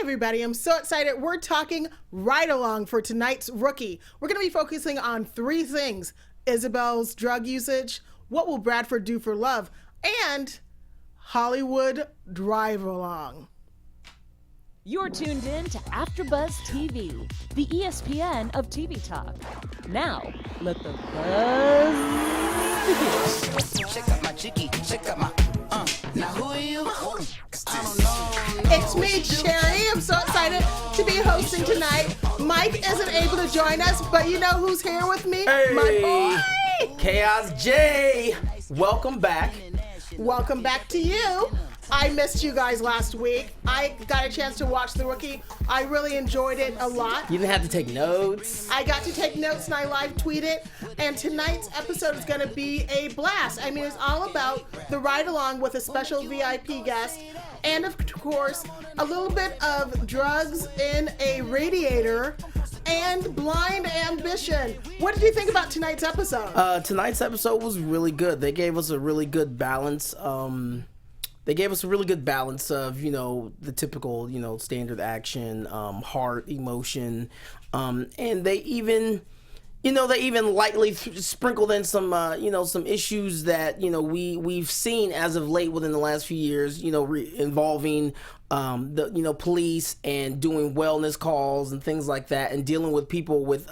everybody. I'm so excited. We're talking Ride Along for tonight's Rookie. We're going to be focusing on three things: Isabel's drug usage, what will Bradford do for love, and Hollywood Drive Along. You're tuned in to AfterBuzz TV, the ESPN of TV talk. Now, let the buzz begin. Check out my chicky, check out my, now who are you? I don't know. It's me, Cherry. I'm so excited to be hosting tonight. Mike isn't able to join us, but you know who's here with me? Hey, my boy. Kaaos J. Welcome back. Welcome back to you. I missed you guys last week. I got a chance to watch The Rookie. I really enjoyed it a lot. You didn't have to take notes. I got to take notes and I live tweet it. And tonight's episode is going to be a blast. I mean, it's all about the ride along with a special VIP guest. And of course, a little bit of drugs in a radiator and blind ambition. What did you think about tonight's episode? Tonight's episode was really good. They gave us a really good balance. They gave us a really good balance of, the typical, standard action, heart, emotion, and they even lightly sprinkled in some, some issues that, we've seen as of late within the last few years, involving the police and doing wellness calls and things like that, and dealing with people with,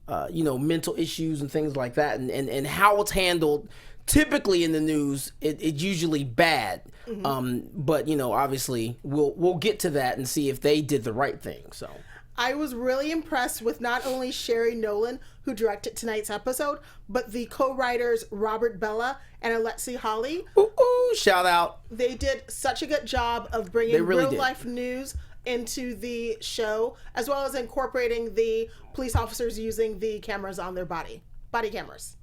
mental issues and things like that, and how it's handled. Typically in the news, it's usually bad, but obviously we'll get to that and see if they did the right thing. So I was really impressed with not only Sherry Nolan, who directed tonight's episode, but the co-writers Robert Bella and Alexi Holly. Ooh, shout out! They did such a good job of bringing really real did. life news into the show, as well as incorporating the police officers using the cameras on their body cameras.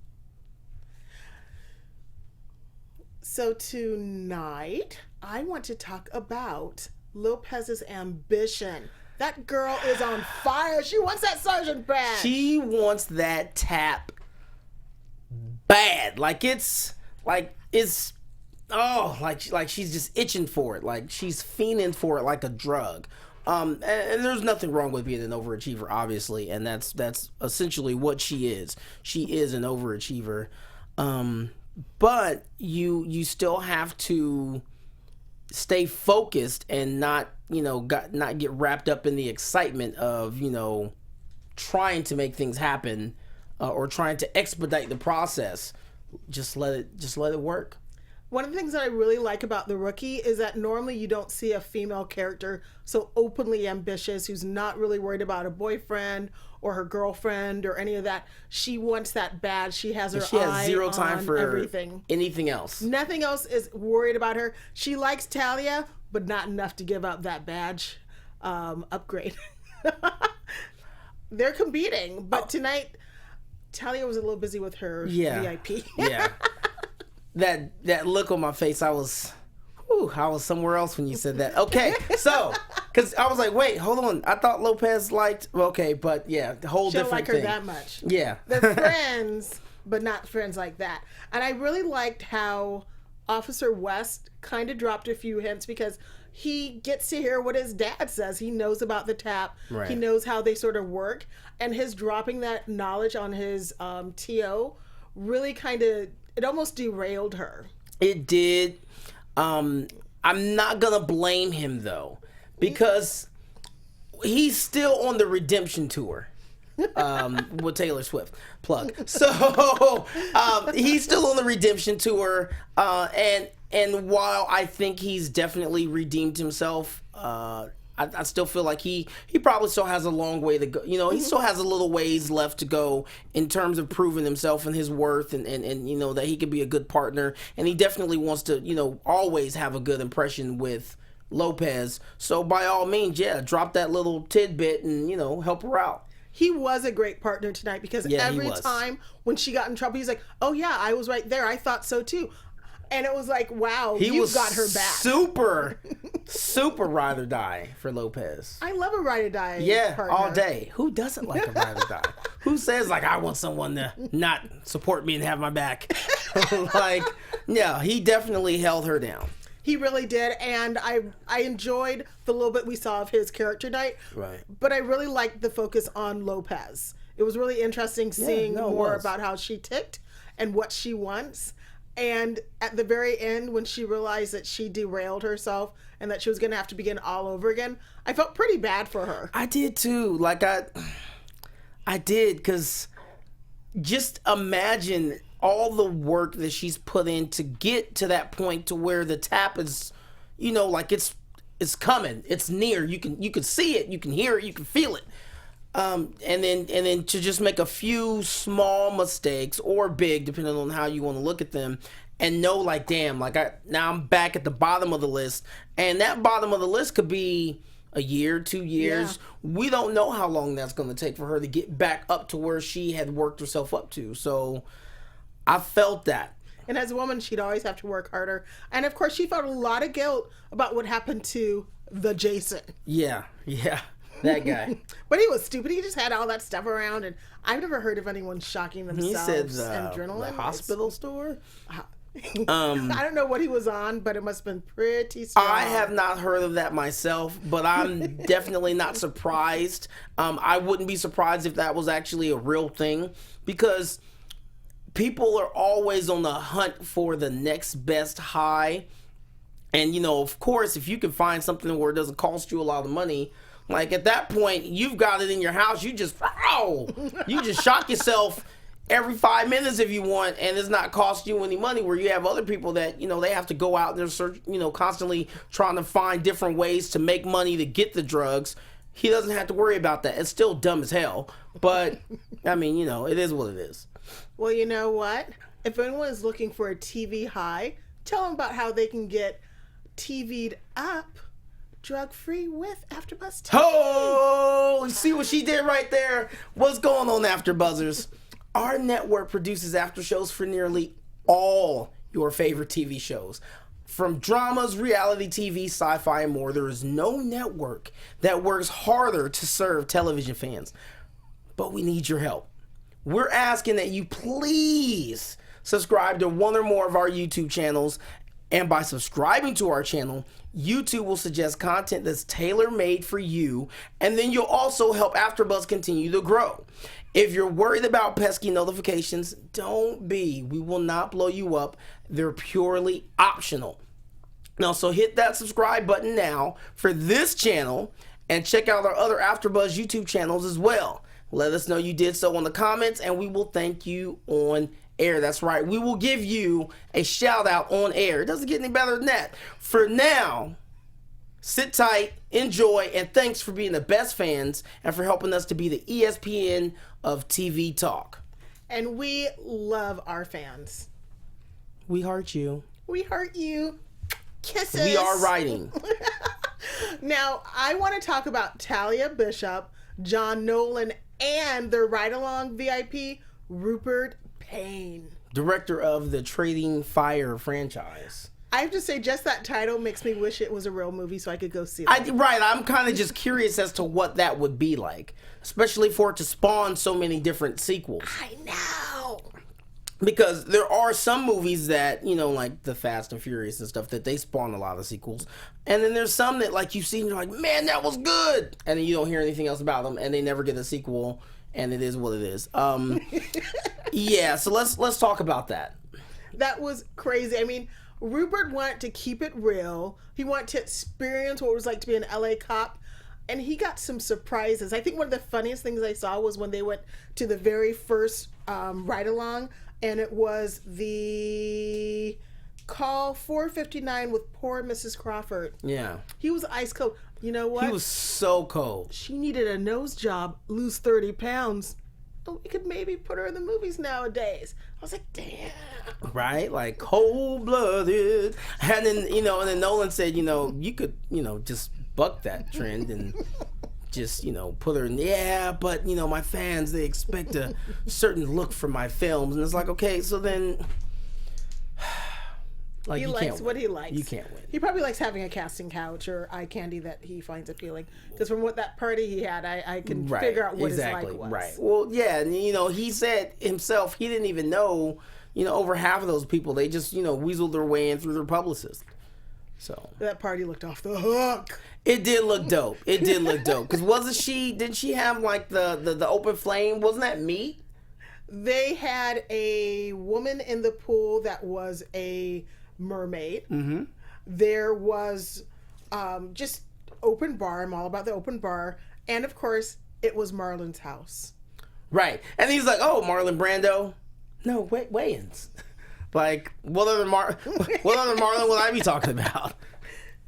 So tonight, I want to talk about Lopez's ambition. That girl is on fire. She wants that sergeant badge. She wants that tap bad. Like she's just itching for it. Like she's fiending for it like a drug. And there's nothing wrong with being an overachiever, obviously, and that's essentially what she is. She is an overachiever. But you still have to stay focused and not get wrapped up in the excitement of, trying to make things happen or trying to expedite the process. Just let it work. One of the things that I really like about The Rookie is that normally you don't see a female character so openly ambitious who's not really worried about a boyfriend or her girlfriend or any of that. She wants that badge. She has her She has eye zero time on for everything. Anything else. Nothing else is worried about her. She likes Talia, but not enough to give up that badge upgrade. They're competing, but tonight Talia was a litlittle busy with her VIP. Yeah. That look on my face, I was somewhere else when you said that. Okay, so, because I was like, wait, hold on. I thought Lopez liked, but yeah, the whole She don't different like her thing. that much. Yeah. They're friends, but not friends like that. And I really liked how Officer West kind of dropped a few hints because he gets to hear what his dad says. He knows about the tap. Right. He knows how they sort of work. And his dropping that knowledge on his TO really kind of, it almost derailed her. It did. I'm not going to blame him, though, because he's still on the redemption tour. With Taylor Swift plug. So he's still on the redemption tour, and while I think he's definitely redeemed himself, I still feel like he probably still has a long way to go. He still has a little ways left to go in terms of proving himself and his worth, and that he could be a good partner, and he definitely wants to always have a good impression with Lopez. So by all means, drop that little tidbit and help her out. He was a great partner tonight because every time when she got in trouble, he's like, oh yeah, I was right there. I thought so too. And it was like, wow, you got her back. Super ride or die for Lopez. I love a ride or die partner. All day. Who doesn't like a ride or die? Who says, I want someone to not support me and have my back? He definitely held her down. He really did, and I enjoyed the little bit we saw of his character night. Right. But I really liked the focus on Lopez. It was really interesting seeing more about how she ticked and what she wants. And at the very end, when she realized that she derailed herself and that she was going to have to begin all over again, I felt pretty bad for her. I did too. Like I did, because just imagine all the work that she's put in to get to that point to where the tap is, like it's coming, it's near. You can see it, you can hear it, you can feel it. And then to just make a few small mistakes, or big, depending on how you want to look at them, and know, like, damn, like now I'm back at the bottom of the list, and that bottom of the list could be a year, 2 years. Yeah. We don't know how long that's going to take for her to get back up to where she had worked herself up to. So I felt that. And as a woman, she'd always have to work harder. And of course, she felt a lot of guilt about what happened to the Jason. Yeah. That guy. But he was stupid. He just had all that stuff around, and I've never heard of anyone shocking themselves. He said and adrenaline. The hospital store? I don't know what he was on, but it must have been pretty strong. I have not heard of that myself, but I'm definitely not surprised. I wouldn't be surprised if that was actually a real thing, because people are always on the hunt for the next best high. And, of course, if you can find something where it doesn't cost you a lot of money, like at that point, you've got it in your house. You just shock yourself every 5 minutes if you want, and it's not cost you any money, where you have other people that, they have to go out and they're search, constantly trying to find different ways to make money to get the drugs. He doesn't have to worry about that. It's still dumb as hell, but I mean, it is what it is. Well, you know what? If anyone is looking for a TV high, tell them about how they can get TV'd up drug-free with AfterBuzz TV. Oh, see what she did right there? What's going on, AfterBuzzers? Our network produces after shows for nearly all your favorite TV shows. From dramas, reality TV, sci-fi, and more, there is no network that works harder to serve television fans. But we need your help. We're asking that you please subscribe to one or more of our YouTube channels. And by subscribing to our channel, YouTube will suggest content that's tailor-made for you, and then you'll also help AfterBuzz continue to grow. If you're worried about pesky notifications, don't be. We will not blow you up. They're purely optional. Now, so hit that subscribe button now for this channel, and check out our other AfterBuzz YouTube channels as well. Let us know you did so in the comments, and we will thank you on air. That's right. We will give you a shout out on air. It doesn't get any better than that. For now, sit tight, enjoy, and thanks for being the best fans and for helping us to be the ESPN of TV talk. And we love our fans. We heart you. We heart you. Kisses. We are writing. Now, I want to talk about Talia Bishop, John Nolan, and their ride-along VIP, Rupert Payne, director of the Trading Fire franchise. I have to say, just that title makes me wish it was a real movie so I could go see it. Right, I'm kind of just curious as to what that would be like, especially for it to spawn so many different sequels. I know. Because there are some movies that, like the Fast and Furious and stuff, that they spawn a lot of sequels. And then there's some that, like, you see and you're like, man, that was good. And then you don't hear anything else about them, and they never get a sequel, and it is what it is. Yeah, so let's talk about that. That was crazy. I mean, Rupert wanted to keep it real. He wanted to experience what it was like to be an LA cop. And he got some surprises. I think one of the funniest things I saw was when they went to the very first ride-along, and it was the call 459 with poor Mrs. Crawford. Yeah. He was ice cold. You know what? He was so cold. She needed a nose job, lose 30 pounds. Oh, we could maybe put her in the movies nowadays. I was like, damn. Right? Like, cold-blooded. And then, and then Nolan said, you could, just buck that trend and just, put her in, but, my fans, they expect a certain look from my films. And it's like, okay, so then, like, he likes what he likes. You can't win. He probably likes having a casting couch or eye candy that he finds appealing. Because from what that party he had, I can figure out what his like was. Right. Well, yeah, and, he said himself, he didn't even know, over half of those people, they just, weaseled their way in through their publicist. So that party looked off the hook. it did look dope. It did look dope. Because didn't she have like the open flame? Wasn't that meat? They had a woman in the pool that was a mermaid. Mm-hmm. There was just open bar. I'm all about the open bar. And of course, it was Marlon's house. Right. And he's like, oh, Marlon Brando? No, Wayans. Like, what other Marlon would I be talking about?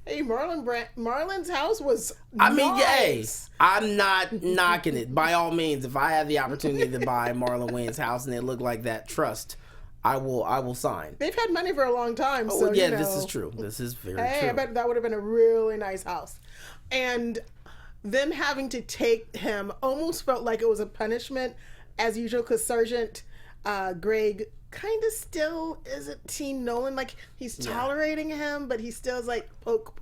Hey, Marlon's house was I mean, nice. I'm not knocking it. By all means, if I have the opportunity to buy Marlon Wayans' house and it looked like that, trust, I will sign. They've had money for a long time. Oh, so, yeah, you know, this is true. This is very true. I bet that would have been a really nice house. And them having to take him almost felt like it was a punishment, as usual, because Sergeant Greg kind of still isn't Team Nolan. Like, he's tolerating him, but he still is like poke.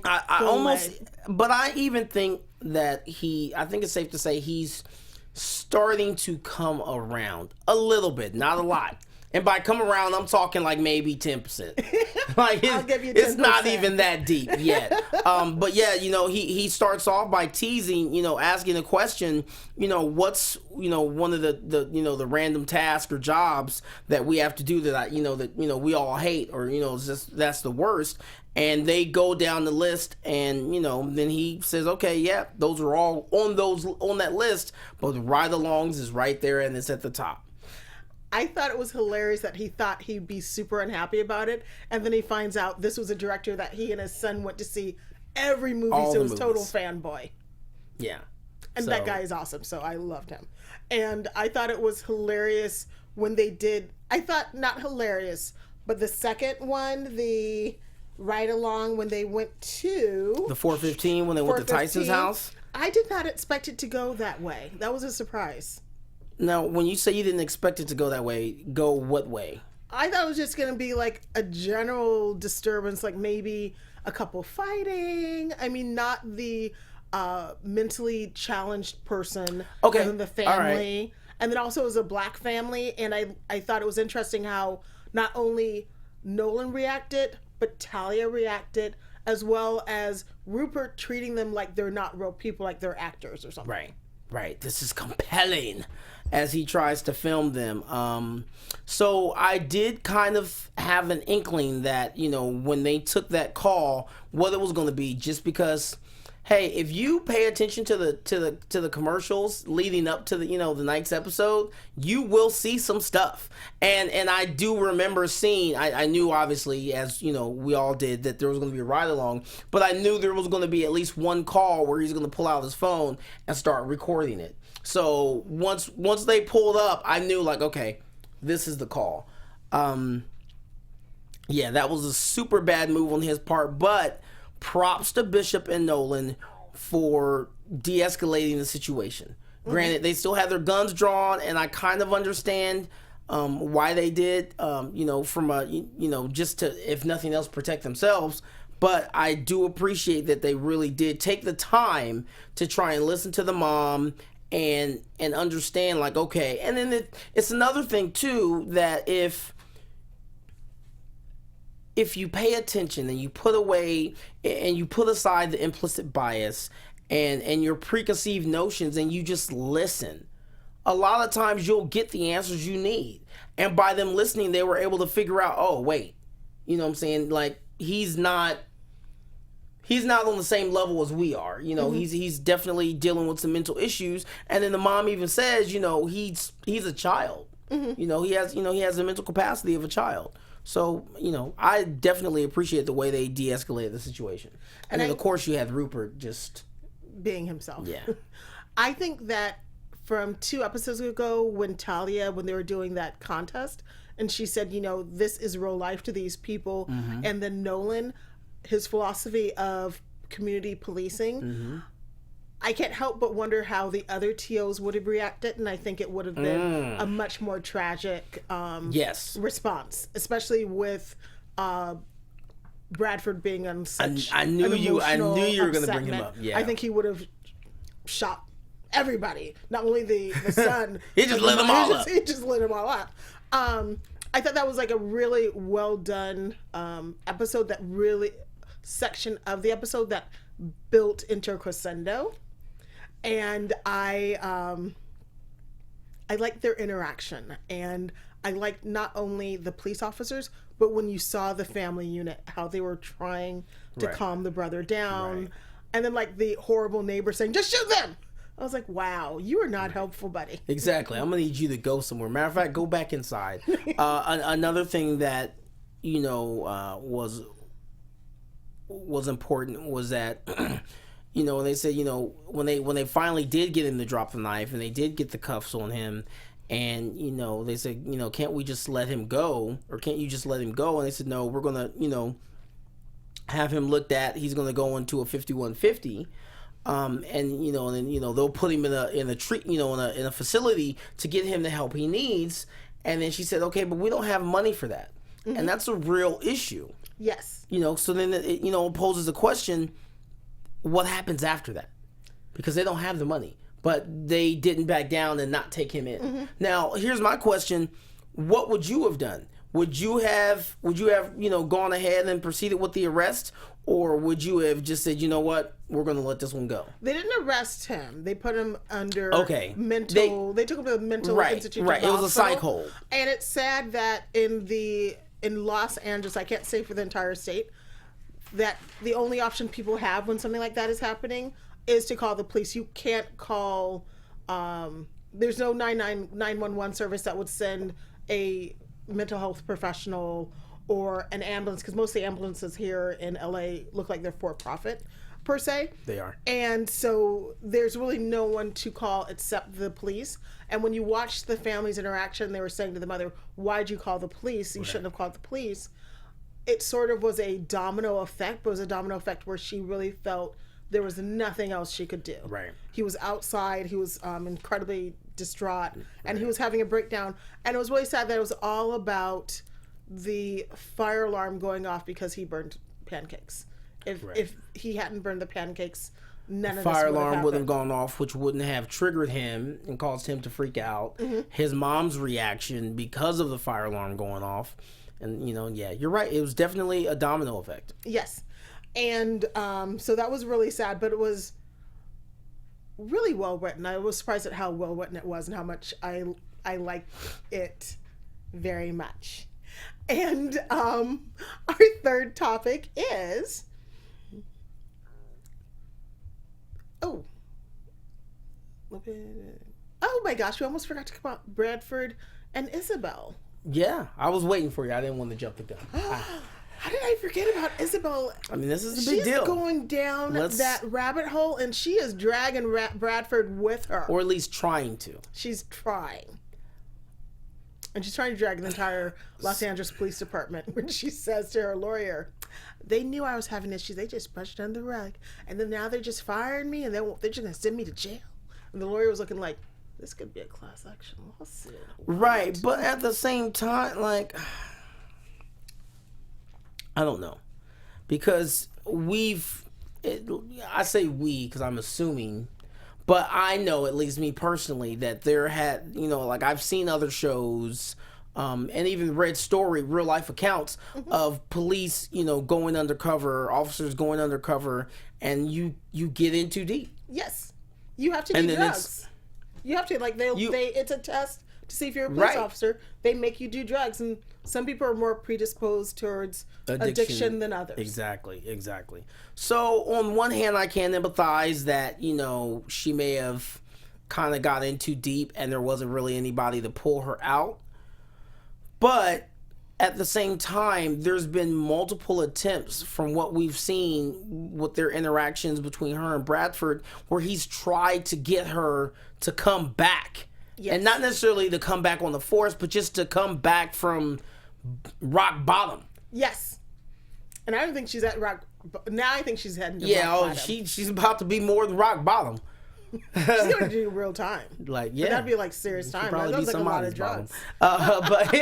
I almost, but I even think that I think it's safe to say he's starting to come around a little bit, not a lot. And by come around, I'm talking like maybe 10%. Like I'll give you 10%. It's not even that deep yet. But yeah, you know, he starts off by teasing, you know, asking a question, you know, what's, you know, one of the random tasks or jobs that we have to do that we all hate, or, you know, it's just, that's the worst. And they go down the list, and, you know, then he says, okay, yeah, those are all on that list, but the ride-alongs is right there and it's at the top. I thought it was hilarious that he thought he'd be super unhappy about it, and then he finds out this was a director that he and his son went to see every movie, All so the he was total movies. fanboy. Yeah. And that guy is awesome, so I loved him. And I thought it was hilarious when they did, I thought not hilarious, but the second one, the ride along when they went to The 415 when they went to Tyson's 415, house. I did not expect it to go that way. That was a surprise. Now, when you say you didn't expect it to go that way, go what way? I thought it was just going to be like a general disturbance, like maybe a couple fighting. I mean, not the mentally challenged person. Okay. And then the family. All right. And then also it was a black family. And I thought it was interesting how not only Nolan reacted, but Talia reacted, as well as Rupert treating them like they're not real people, like they're actors or something. Right. This is compelling as he tries to film them. So I did kind of have an inkling that, you know, when they took that call, what it was going to be, just because, hey, if you pay attention to the commercials leading up to the night's episode, you will see some stuff. And I do remember seeing, I knew obviously, as you know, we all did, that there was going to be a ride along, but I knew there was going to be at least one call where he's going to pull out his phone and start recording it. So once they pulled up, I knew, like, okay, this is the call. Yeah, that was a super bad move on his part, but props to Bishop and Nolan for de-escalating the situation. Granted, they still had their guns drawn, and I kind of understand why they did, from just to, if nothing else, protect themselves. But I do appreciate that they really did take the time to try and listen to the mom and understand, like, okay. And then it's another thing too, that if you pay attention and you put away and you put aside the implicit bias and your preconceived notions and you just listen, a lot of times you'll get the answers you need. And by them listening, they were able to figure out, oh, wait, you know what I'm saying? Like, he's not on the same level as we are. You know, he's definitely dealing with some mental issues. And then the mom even says, you know, he's a child. You know, he has the mental capacity of a child. So, you know, I definitely appreciate the way they de-escalated the situation. And then, of course, you had Rupert just being himself. Yeah. I think that from 2 episodes ago, when they were doing that contest, and she said, you know, this is real life to these people. And then Nolan, his philosophy of community policing, I can't help but wonder how the other TOs would have reacted, and I think it would have been a much more tragic response, especially with Bradford being on such I knew you were going to bring him segment. up. Yeah. I think he would have shot everybody, not only the son. He just lit them all up. He just lit them all up. I thought that was like a really well done episode that really section of the episode that built into a crescendo, and I liked their interaction, and I liked not only the police officers, but when you saw the family unit, how they were trying to calm the brother down, and then like the horrible neighbor saying, "Just shoot them." I was like, wow, you are not helpful, buddy. Exactly. I'm going to need you to go somewhere. Matter of fact, go back inside. Another thing that, was important was that, they said, when they finally did get him to drop the knife and they did get the cuffs on him, and, they said, can't we just let him go? Or can't you just let him go? And they said, no, we're going to, have him looked at. He's going to go into a 5150. And they'll put him in a facility to get him the help he needs. And then she said, okay, but we don't have money for that. Mm-hmm. And that's a real issue. Yes. So then it poses a question, what happens after that? Because they don't have the money, but they didn't back down and not take him in. Mm-hmm. Now, here's my question. What would you have done? Would you have gone ahead and proceeded with the arrest? Or would you have just said, you know what, we're going to let this one go? They didn't arrest him. They put him under mental. They took him to the mental institution. Right. It was a psych hold. And it's sad that in Los Angeles, I can't say for the entire state, that the only option people have when something like that is happening is to call the police. You can't call. There's no 911 service that would send a mental health professional or an ambulance, because most of the ambulances here in LA look like they're for-profit per se. They are. And so there's really no one to call except the police. And when you watch the family's interaction, they were saying to the mother, why'd you call the police? You shouldn't have called the police. It sort of was a domino effect, but it was a domino effect where she really felt there was nothing else she could do. Right. He was outside. He was incredibly distraught, and he was having a breakdown. And it was really sad that it was all about the fire alarm going off because he burned pancakes. If he hadn't burned the pancakes, none of this would have happened. Fire alarm wouldn't have gone off, which wouldn't have triggered him and caused him to freak out. Mm-hmm. His mom's reaction because of the fire alarm going off. And, you're right. It was definitely a domino effect. Yes. And so that was really sad, but it was really well written. I was surprised at how well written it was and how much I liked it very much. And our third topic is oh my gosh, we almost forgot to come out Bradford and Isabel. Yeah, I was waiting for you. I didn't want to jump the gun. How did I forget about Isabel? I mean, this is a big deal. She's going down that rabbit hole, and she is dragging Bradford with her. Or at least trying to. She's trying. And she's trying to drag the entire Los Angeles Police Department when she says to her lawyer, they knew I was having issues. They just brushed under the rug. And then now they're just firing me, and they're just going to send me to jail. And the lawyer was looking like, this could be a class action lawsuit. Right, but at the same time, I don't know. Because I say we because I'm assuming, but I know, at least me personally, that there had, I've seen other shows, and even read real life accounts of police, going undercover, officers going undercover, and you get in too deep. Yes. You have to do drugs. You have to, it's a test to see if you're a police officer. They make you do drugs, and some people are more predisposed towards addiction than others. Exactly. So on one hand, I can empathize that, she may have kind of got in too deep and there wasn't really anybody to pull her out. But at the same time, there's been multiple attempts from what we've seen with their interactions between her and Bradford, where he's tried to get her to come back. Yes. And not necessarily to come back on the force, but just to come back from rock bottom. Yes. And I don't think she's at rock. Now I think she's heading to rock bottom. She's about to be more than rock bottom. She's gonna do real time. But that'd be serious time. Probably that was be a lot of drugs. But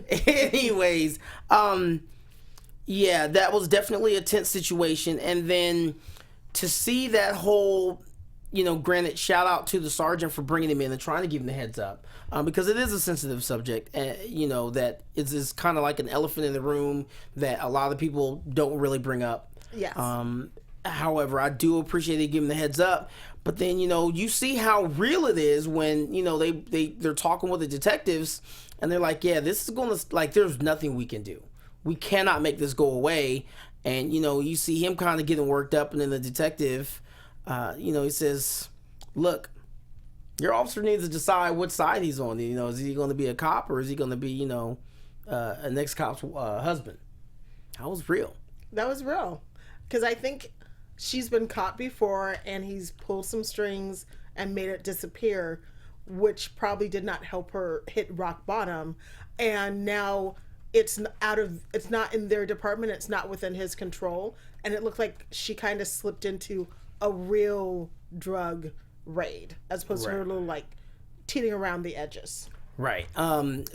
anyways, that was definitely a tense situation. And then to see that whole granted, shout out to the sergeant for bringing him in and trying to give him the heads up, because it is a sensitive subject, that is kind of like an elephant in the room that a lot of people don't really bring up. Yes. However, I do appreciate they give him the heads up, but then, you see how real it is when, they're talking with the detectives and they're like, yeah, this is going to, like, there's nothing we can do. We cannot make this go away. And, you see him kind of getting worked up, and then the detective, he says, look, your officer needs to decide what side he's on. Is he going to be a cop, or is he going to be, an ex-cop's husband? That was real. That was real. Because I think she's been caught before, and he's pulled some strings and made it disappear, which probably did not help her hit rock bottom. And now it's not in their department. It's not within his control. And it looked like she kind of slipped into a real drug raid, as opposed to her little, like, teeting around the edges. Right.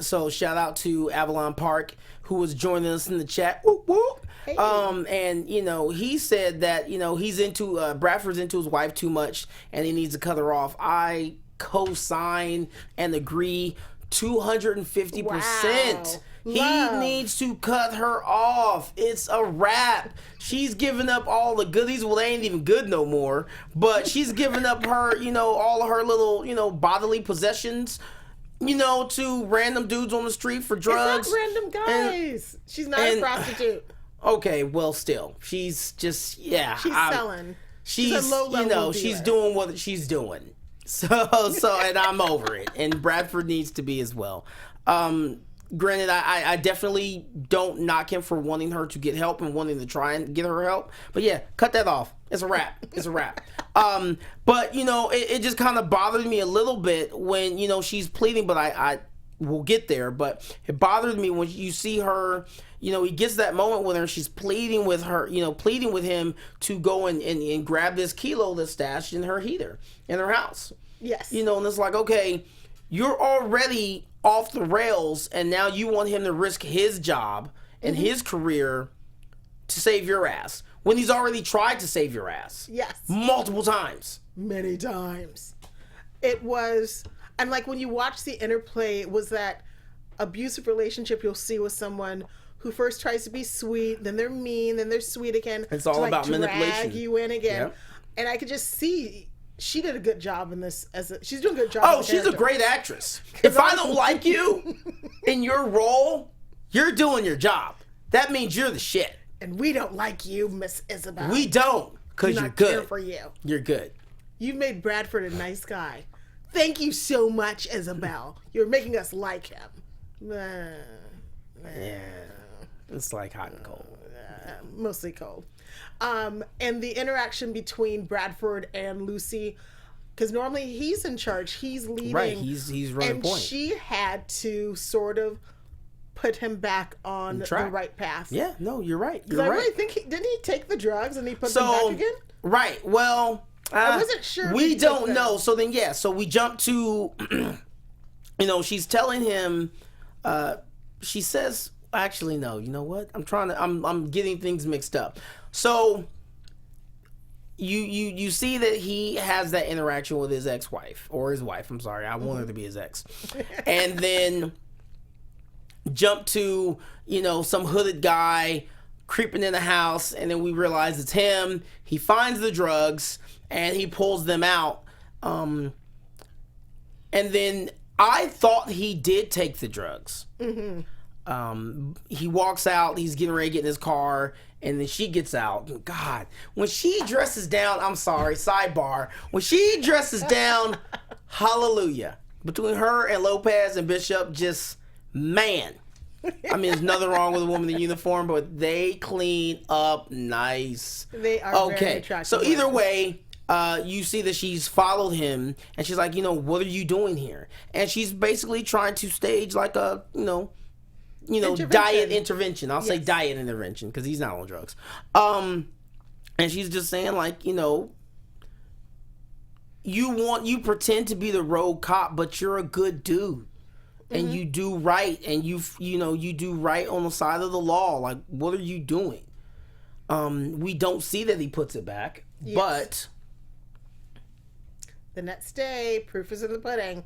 So shout out to Avalon Park, who was joining us in the chat. Whoop, whoop. Hey. And he said that he's into Bradford's into his wife too much, and he needs to cut her off. I co-sign and agree 250%. Wow. He needs to cut her off. It's a wrap. She's giving up all the goodies. Well, they ain't even good no more. But she's giving up her, all of her little, bodily possessions, to random dudes on the street for drugs. It's not random guys. She's not a prostitute. Okay, well, still, she's just she's selling. She's a low-level dealer. She's doing what she's doing. So, and I'm over it. And Bradford needs to be as well. Granted, I definitely don't knock him for wanting her to get help and wanting to try and get her help. But yeah, cut that off. It's a wrap. It's a wrap. But, it just kind of bothered me a little bit when, she's pleading, but I will get there. But it bothered me when you see her, he gets that moment with her, she's pleading with her, pleading with him to go and grab this kilo that's stashed in her heater in her house. Yes. And it's like, okay, you're already off the rails, and now you want him to risk his job and his career to save your ass when he's already tried to save your ass. Yes. Multiple times. Many times. It was, and like when you watch the interplay, it was that abusive relationship you'll see with someone who first tries to be sweet, then they're mean, then they're sweet again. It's all about manipulation. Drag you in again. Yep. And I could just see she did a good job in this. She's doing a good job. Oh, she's a great actress. If I don't like you in your role, you're doing your job. That means you're the shit. And we don't like you, Miss Isabel. We don't, because you're good. Care for you. You're good. You've made Bradford a nice guy. Thank you so much, Isabel. You're making us like him. Yeah. It's like hot and cold. Mostly cold. And the interaction between Bradford and Lucy, because normally he's in charge, he's leading. Right, he's running point. And she had to sort of put him back on the right path. Yeah, no, you're right. Because I really think didn't he take the drugs and he put them back again? Right. Well, I wasn't sure. We don't know. So then, so we jump to, she's telling him. She says, actually, no. You know what? I'm getting things mixed up. So you see that he has that interaction with his ex-wife, or his wife. I'm sorry, I want her to be his ex. And then jump to some hooded guy creeping in the house, and then we realize it's him. He finds the drugs and he pulls them out. And then I thought he did take the drugs. He walks out, he's getting ready to get in his car, and then she gets out. God, when she dresses down, I'm sorry, sidebar. When she dresses down, hallelujah. Between her and Lopez and Bishop, just, man. I mean, there's nothing wrong with a woman in uniform, but they clean up nice. They are very attractive. So either way, you see that she's followed him, and she's like, what are you doing here? And she's basically trying to stage like a, diet intervention. I'll say diet intervention because he's not on drugs. And she's just saying like, you pretend to be the rogue cop, but you're a good dude. And you do right, and you do right on the side of the law. Like, what are you doing? We don't see that he puts it back, but The next day, proof is in the pudding.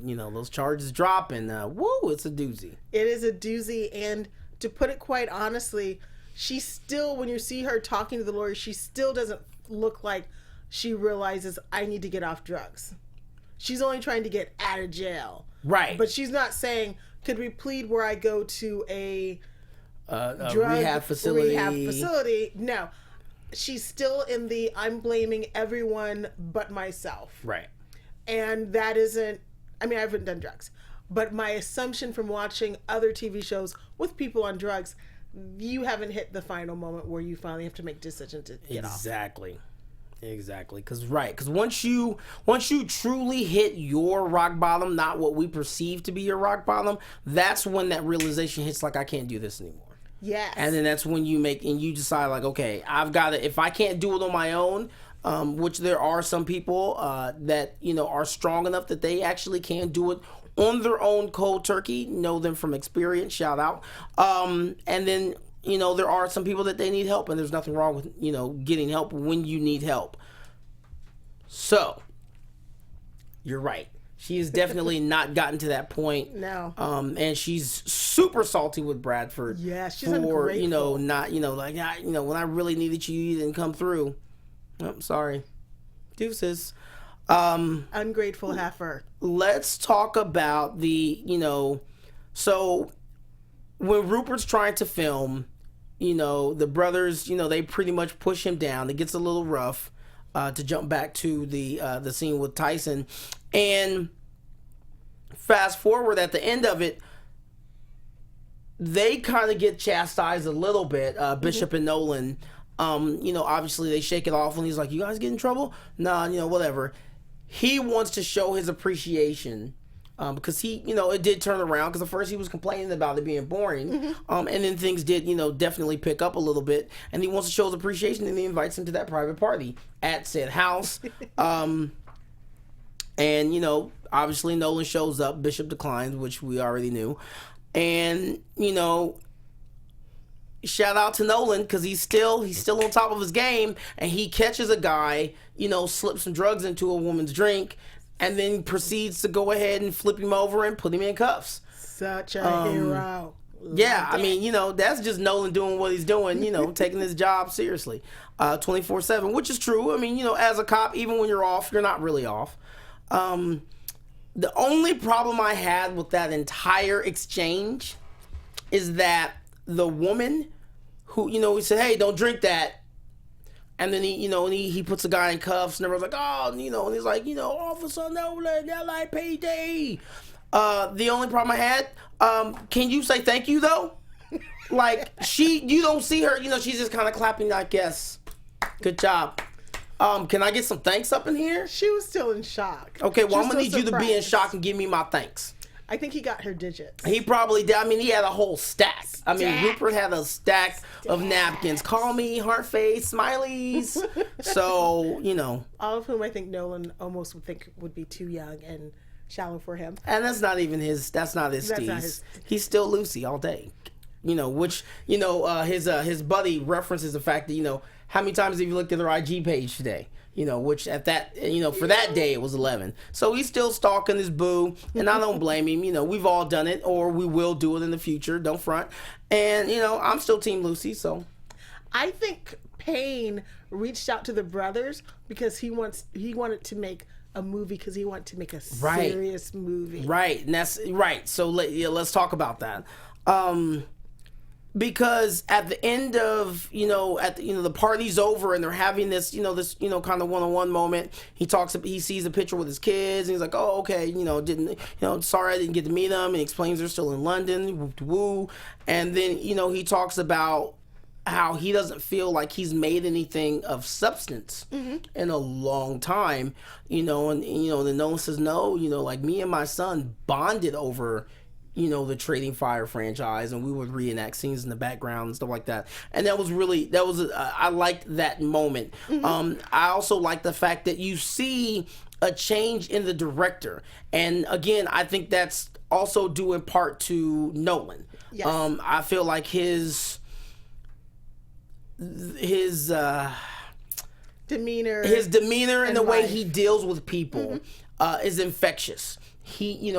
You know, those charges drop, and woo, it's a doozy. It is a doozy, and to put it quite honestly, she still, when you see her talking to the lawyer, she still doesn't look like she realizes I need to get off drugs. She's only trying to get out of jail. Right. But she's not saying, could we plead where I go to a drug rehab facility? No. She's still in the I'm blaming everyone but myself. Right. And that isn't, I mean, I haven't done drugs, but my assumption from watching other TV shows with people on drugs, you haven't hit the final moment where you finally have to make a decision to get off. Exactly. Because once you truly hit your rock bottom, not what we perceive to be your rock bottom, that's when that realization hits, like, I can't do this anymore. Yes. And then that's when you decide, like, okay, I've got to, if I can't do it on my own, which there are some people that, you know, are strong enough that they actually can do it on their own cold turkey, know them from experience, shout out. And then, you know, there are some people that they need help, and there's nothing wrong with, you know, getting help when you need help. So, you're right. She has definitely not gotten to that point. No. And she's super salty with Bradford. Yeah, she's for, ungrateful. you know, not, you know, like, you know, when I really needed you, you didn't come through. Oh, sorry. Deuces. Ungrateful heifer. Let's talk about the, you know, so when Rupert's trying to film, you know, the brothers, you know, they pretty much push him down. It gets a little rough. To jump back to the scene with Tyson, and fast forward at the end of it, they kind of get chastised a little bit. Bishop and Nolan, you know, obviously they shake it off when he's like, "You guys get in trouble?" Nah, you know, whatever. He wants to show his appreciation. Because he, you know, it did turn around, because at first he was complaining about it being boring. And then things did, you know, definitely pick up a little bit. And he wants to show his appreciation, and he invites him to that private party at said house. And, you know, obviously Nolan shows up. Bishop declines, which we already knew. And, you know, shout out to Nolan, because he's still on top of his game. And he catches a guy, you know, slips some drugs into a woman's drink, and then proceeds to go ahead and flip him over and put him in cuffs. Such a hero. Yeah, I mean, you know, that's just Nolan doing what he's doing, you know, taking his job seriously, 24/7, which is true. I mean, you know, as a cop, even when you're off, you're not really off. The only problem I had with that entire exchange is that the woman who, you know, he said, "Hey, don't drink that." And then he, you know, and he puts the guy in cuffs, and everyone's like, "Oh," you know, and he's like, you know, "Officer Nolan, LAPD." The only problem I had, can you say thank you though? Like, you don't see her, you know, she's just kind of clapping like, "Yes, good job." Can I get some thanks up in here? She was still in shock. Okay, well, I'm gonna need you to be in surprised. shock and give me my thanks. I think he got her digits. He probably did. I mean, he had a whole stack. I mean, Rupert had a stack of napkins. Call me heart face smileys. So, you know. All of whom I think Nolan almost would think would be too young and shallow for him. And that's not even his, that's not his steez. He's still Lucy all day. You know, which, you know, his buddy references the fact that, you know, how many times have you looked at their IG page today? You know, which at that, you know, for that day it was 11. So he's still stalking his boo, and I don't blame him. You know, we've all done it, or we will do it in the future. Don't front. And, you know, I'm still Team Lucy, so. I think Payne reached out to the brothers because he wanted to make a movie, because he wanted to make a serious movie. Right, and that's right. So let's talk about that. Because at the end of, you know, the party's over and they're having this kind of one-on-one moment. He sees a picture with his kids and he's like, "Oh, okay, sorry I didn't get to meet them." And he explains they're still in London, woo. And then, you know, he talks about how he doesn't feel like he's made anything of substance in a long time, you know, and, you know, then Nolan says, "No, you know, like, me and my son bonded over, you know, the Trading Fire franchise, and we would reenact scenes in the background and stuff like that." And I liked that moment. I also like the fact that you see a change in the director, and again, I think that's also due in part to Nolan. Yes. I feel like his demeanor. His demeanor and the way life. he deals with people is infectious. He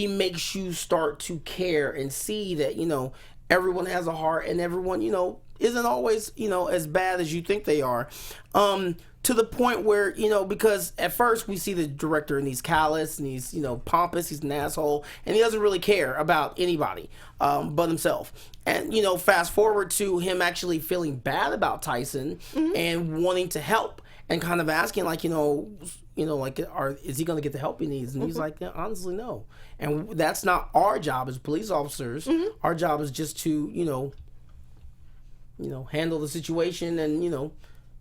makes you start to care and see that, everyone has a heart and everyone, isn't always, as bad as you think they are. To the point where, because at first we see the director and he's callous and he's, pompous, he's an asshole, and he doesn't really care about anybody but himself. And, fast forward to him actually feeling bad about Tyson and wanting to help and kind of asking, like, is he going to get the help he needs? And he's like, yeah, honestly, no. And that's not our job as police officers. Our job is just to, handle the situation and,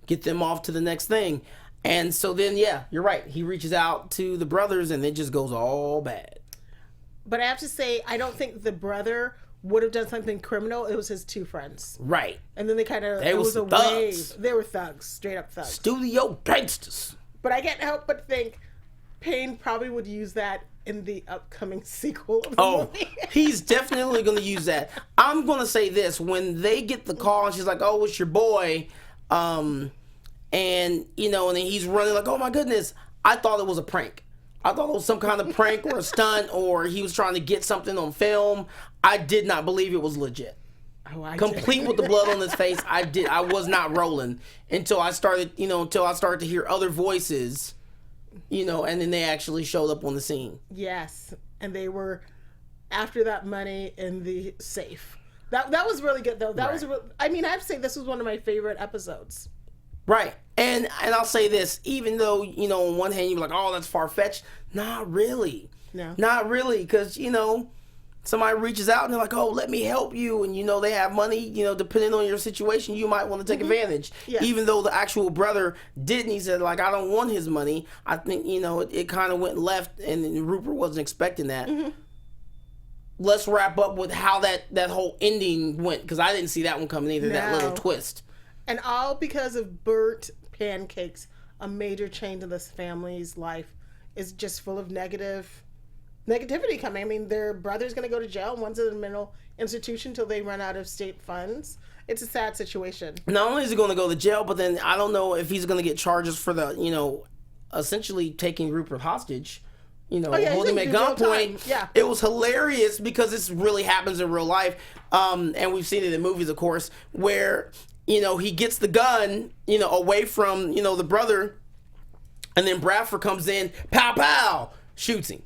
get them off to the next thing. And so then, yeah, you're right. He reaches out to the brothers and it just goes all bad. But I have to say, I don't think the brother would have done something criminal. It was his two friends. Right. And then it was a thugs. wave. They were thugs, straight up thugs. Studio gangsters. But I can't help but think Payne probably would use that in the upcoming sequel of the movie. He's definitely going to use that. I'm going to say this. When they get the call and she's like, oh, it's your boy, and then he's running like, oh my goodness, I thought it was a prank. I thought it was some kind of prank or a stunt, or he was trying to get something on film. I did not believe it was legit. Complete with the blood on his face. I was not rolling until I started to hear other voices, and then they actually showed up on the scene. Yes, and they were after that money in the safe. That was really good though. That was I have to say this was one of my favorite episodes. Right. And I'll say this, even though, on one hand you're like, oh, that's far-fetched. Not really. No. Not really, because, somebody reaches out and they're like, oh, let me help you. And, they have money, depending on your situation, you might want to take advantage. Yes. Even though the actual brother didn't. He said, like, I don't want his money. I think, it kind of went left and Rupert wasn't expecting that. Let's wrap up with how that whole ending went, because I didn't see that one coming either, that little twist. And all because of burnt pancakes, a major change in this family's life is just full of negativity coming. Their brother's going to go to jail. One's in a mental institution till they run out of state funds. It's a sad situation. Not only is he going to go to jail, but then I don't know if he's going to get charges for the, essentially taking Rupert hostage. Holding him at gunpoint. Yeah. It was hilarious because this really happens in real life. And we've seen it in movies, of course, where, he gets the gun, away from, the brother, and then Bradford comes in, pow, pow, shoots him.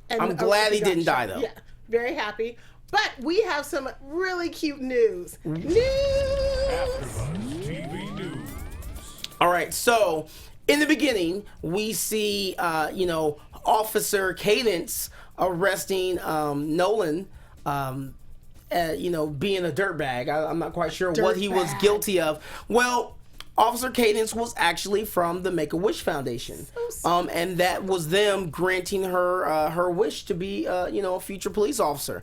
And I'm glad he didn't die, though. Yeah, very happy. But we have some really cute news. AfterBuzz TV News. All right, so in the beginning, we see, Officer Cadence arresting Nolan, being a dirtbag. I'm not quite sure what he was guilty of. Well, Officer Cadence was actually from the Make-A-Wish Foundation. And that was them granting her her wish to be, a future police officer.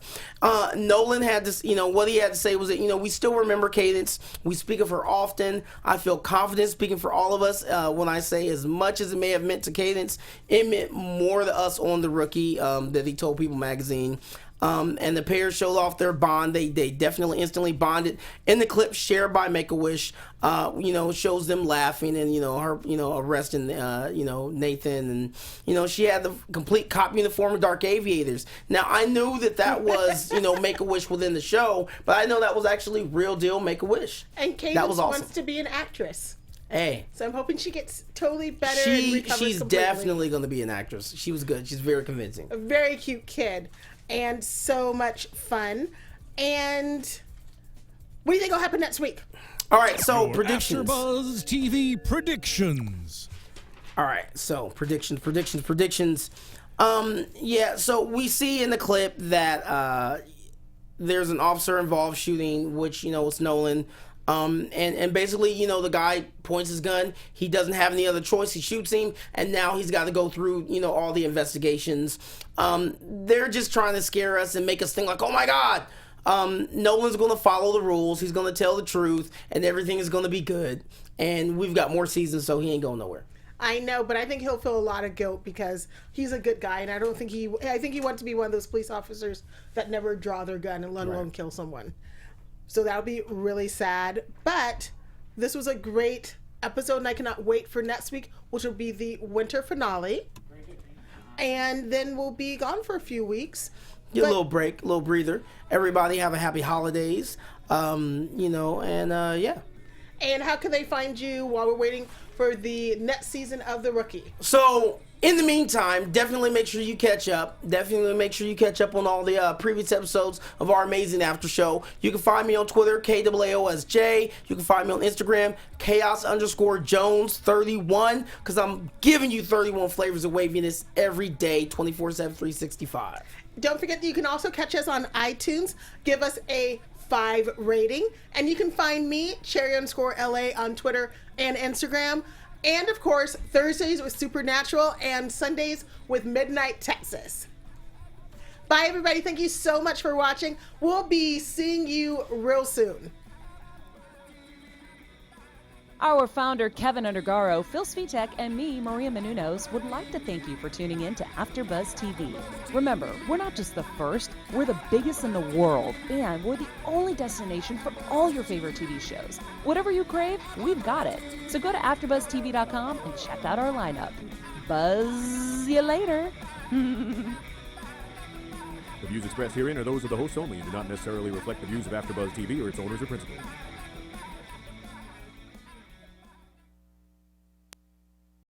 Nolan had this, what he had to say was that, we still remember Cadence. We speak of her often. I feel confident speaking for all of us when I say as much as it may have meant to Cadence, it meant more to us on The Rookie that he told People magazine. And the pair showed off their bond. They definitely instantly bonded. In the clip shared by Make-A-Wish, shows them laughing and, her, arresting, Nathan. And, she had the complete cop uniform of Dark Aviators. Now, I knew that was, Make-A-Wish within the show, but I know that was actually real deal Make-A-Wish. And Cadence that was awesome. wants to be an actress. Hey. So I'm hoping she gets totally better and recovers She's completely. definitely going to be an actress. She was good. She's very convincing. A very cute kid. And so much fun. And what do you think will happen next week? All right, so Your predictions. AfterBuzz TV predictions. All right, so predictions. So we see in the clip that there's an officer involved shooting, which, it's Nolan. And basically, the guy points his gun. He doesn't have any other choice. He shoots him, and now he's got to go through, all the investigations. They're just trying to scare us and make us think like, oh my God, Nolan's going to follow the rules. He's going to tell the truth, and everything is going to be good. And we've got more seasons, so he ain't going nowhere. I know, but I think he'll feel a lot of guilt because he's a good guy, and I think he wants to be one of those police officers that never draw their gun and let alone kill someone. So that would be really sad. But this was a great episode, and I cannot wait for next week, which will be the winter finale. And then we'll be gone for a few weeks. Get a little break, a little breather. Everybody have a happy holidays. Yeah. And how can they find you while we're waiting for the next season of The Rookie? So, in the meantime, definitely make sure you catch up. Definitely make sure you catch up on all the previous episodes of our amazing after show. You can find me on Twitter, KAAOSJ. You can find me on Instagram, Kaaos_Jones31, because I'm giving you 31 flavors of waviness every day, 24/7, 365. Don't forget that you can also catch us on iTunes. Give us a 5 rating. And you can find me, Cherry_LA, on Twitter and Instagram. And of course, Thursdays with Supernatural and Sundays with Midnight Texas. Bye, everybody. Thank you so much for watching. We'll be seeing you real soon. Our founder, Keven Undergaro, Phil Svitek, and me, Maria Menounos, would like to thank you for tuning in to AfterBuzz TV. Remember, we're not just the first, we're the biggest in the world, and we're the only destination for all your favorite TV shows. Whatever you crave, we've got it. So go to AfterBuzzTV.com and check out our lineup. Buzz you later. The views expressed herein are those of the hosts only and do not necessarily reflect the views of AfterBuzz TV or its owners or principals.